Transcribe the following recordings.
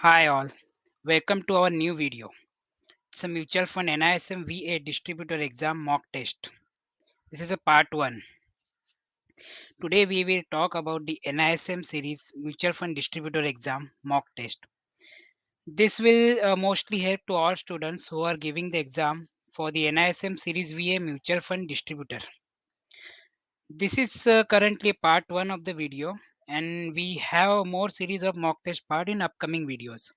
Hi all, welcome to our new video. It's a mutual fund NISM VA distributor exam mock test. This is a part 1. Today we will talk about the NISM series mutual fund distributor exam mock test. This will mostly help to all students who are giving the exam for the NISM series VA mutual fund distributor. This is currently part 1 of the video and we have more series of mock test part in upcoming videos.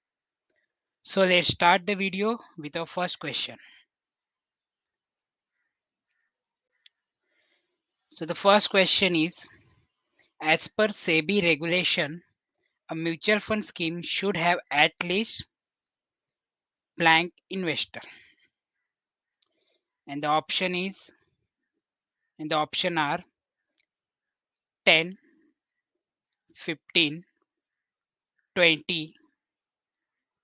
So let's start the video with our first question. So the first question is, as per SEBI regulation, a mutual fund scheme should have at least blank investor. And the option is, and the option are 10, 15, 20,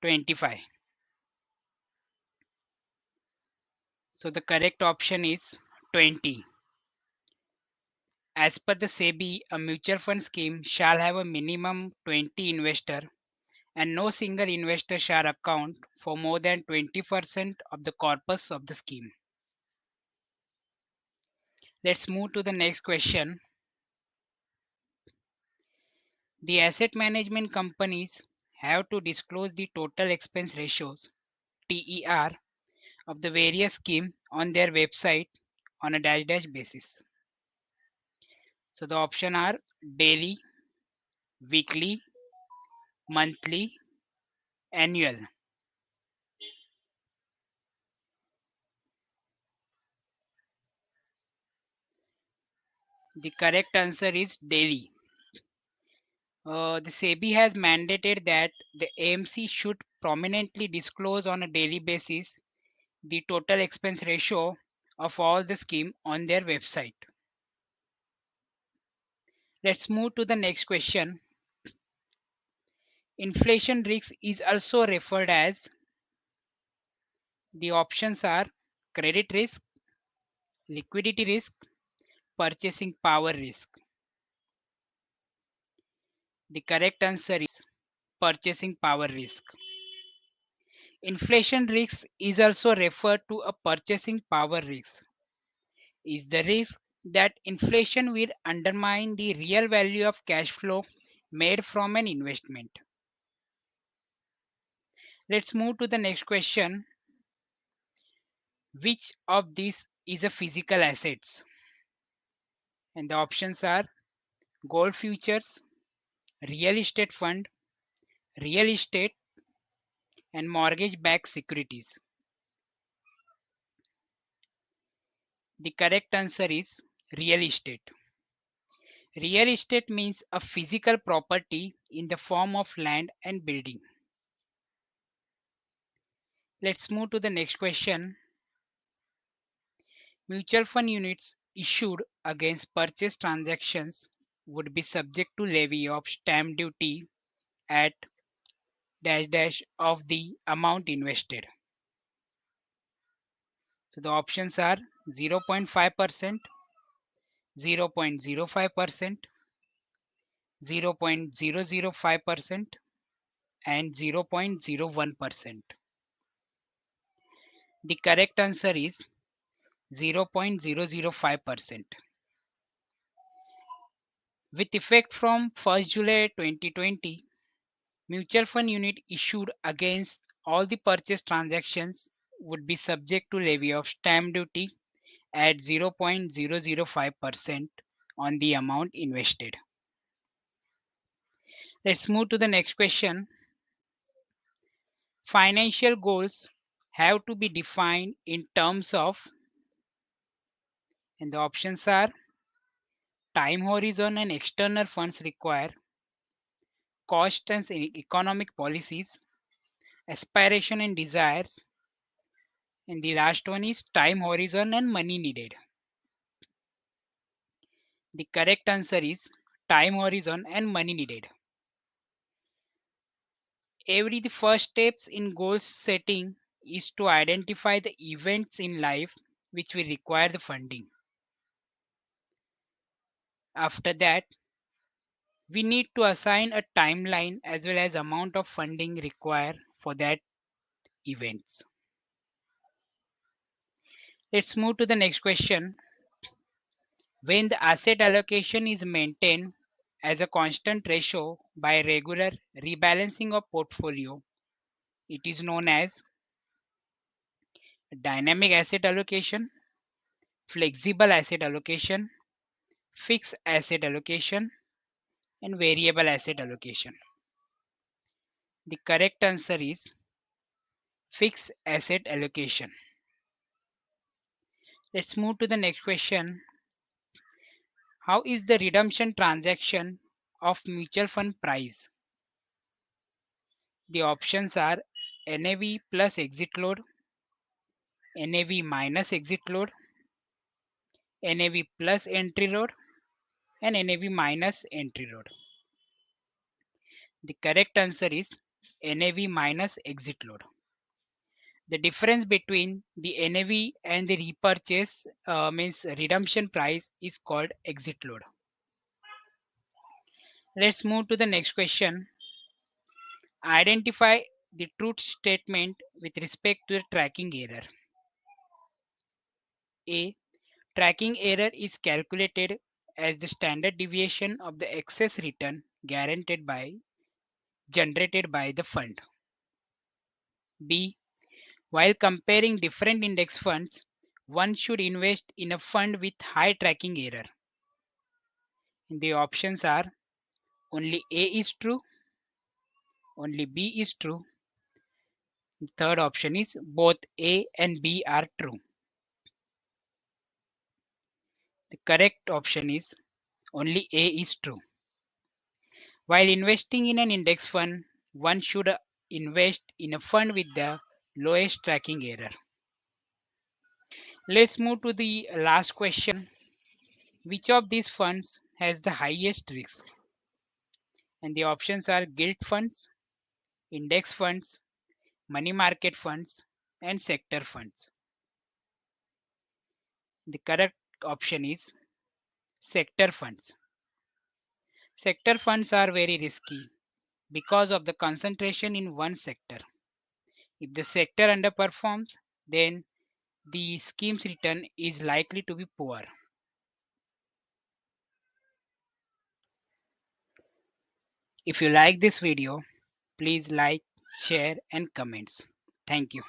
25. So the correct option is 20. As per the SEBI, a mutual fund scheme shall have a minimum 20 investor and no single investor shall account for more than 20% of the corpus of the scheme. Let's move to the next question. The asset management companies have to disclose the total expense ratios TER of the various schemes on their website on a dash basis. So the option are daily, weekly, monthly, annual. The correct answer is daily. The SEBI has mandated that the AMC should prominently disclose on a daily basis the total expense ratio of all the scheme on their website. Let's move to the next question. Inflation risk is also referred as, the options are credit risk, liquidity risk, purchasing power risk. The correct answer is purchasing power risk. Inflation risk is also referred to a purchasing power risk. Is the risk that inflation will undermine the real value of cash flow made from an investment. Let's move to the next question. Which of these is a physical assets? And the options are gold futures, real estate fund, real estate, and mortgage backed securities. The correct answer is real estate. Real estate means a physical property in the form of land and building. Let's move to the next question. Mutual fund units issued against purchase transactions would be subject to levy of stamp duty at of the amount invested. So the options are 0.5%, 0.05%, 0.005%, and 0.01%. The correct answer is 0.005%. With effect from 1st July 2020, mutual fund unit issued against all the purchase transactions would be subject to levy of stamp duty at 0.005% on the amount invested. Let's move to the next question. Financial goals have to be defined in terms of, and the options are time horizon and external funds require, cost and economic policies, aspiration and desires, and the last one is time horizon and money needed. The correct answer is time horizon and money needed. The first steps in goal setting is to identify the events in life which will require the funding. After that, we need to assign a timeline as well as amount of funding required for that events. Let's move to the next question. When the asset allocation is maintained as a constant ratio by regular rebalancing of portfolio, it is known as dynamic asset allocation, flexible asset allocation, fixed asset allocation, and variable asset allocation. The correct answer is fixed asset allocation. Let's move to the next question. How is the redemption transaction of mutual fund price? The options are NAV plus exit load, NAV minus exit load, NAV plus entry load, and NAV minus entry load. The correct answer is NAV minus exit load. The difference between the NAV and the repurchase means redemption price is called exit load. Let's move to the next question. Identify the truth statement with respect to the tracking error. A. Tracking error is calculated as the standard deviation of the excess return generated by the fund. B. While comparing different index funds, one should invest in a fund with high tracking error. The options are only A is true, only B is true. The third option is both A and B are true. The correct option is only A is true. While investing in an index fund, one should invest in a fund with the lowest tracking error. Let's move to the last question. Which of these funds has the highest risk? And the options are gilt funds, index funds, money market funds, and sector funds. The correct option is sector funds. Sector funds are very risky because of the concentration in one sector. If the sector underperforms, then the scheme's return is likely to be poor. If you like this video, please like, share and comments. Thank you.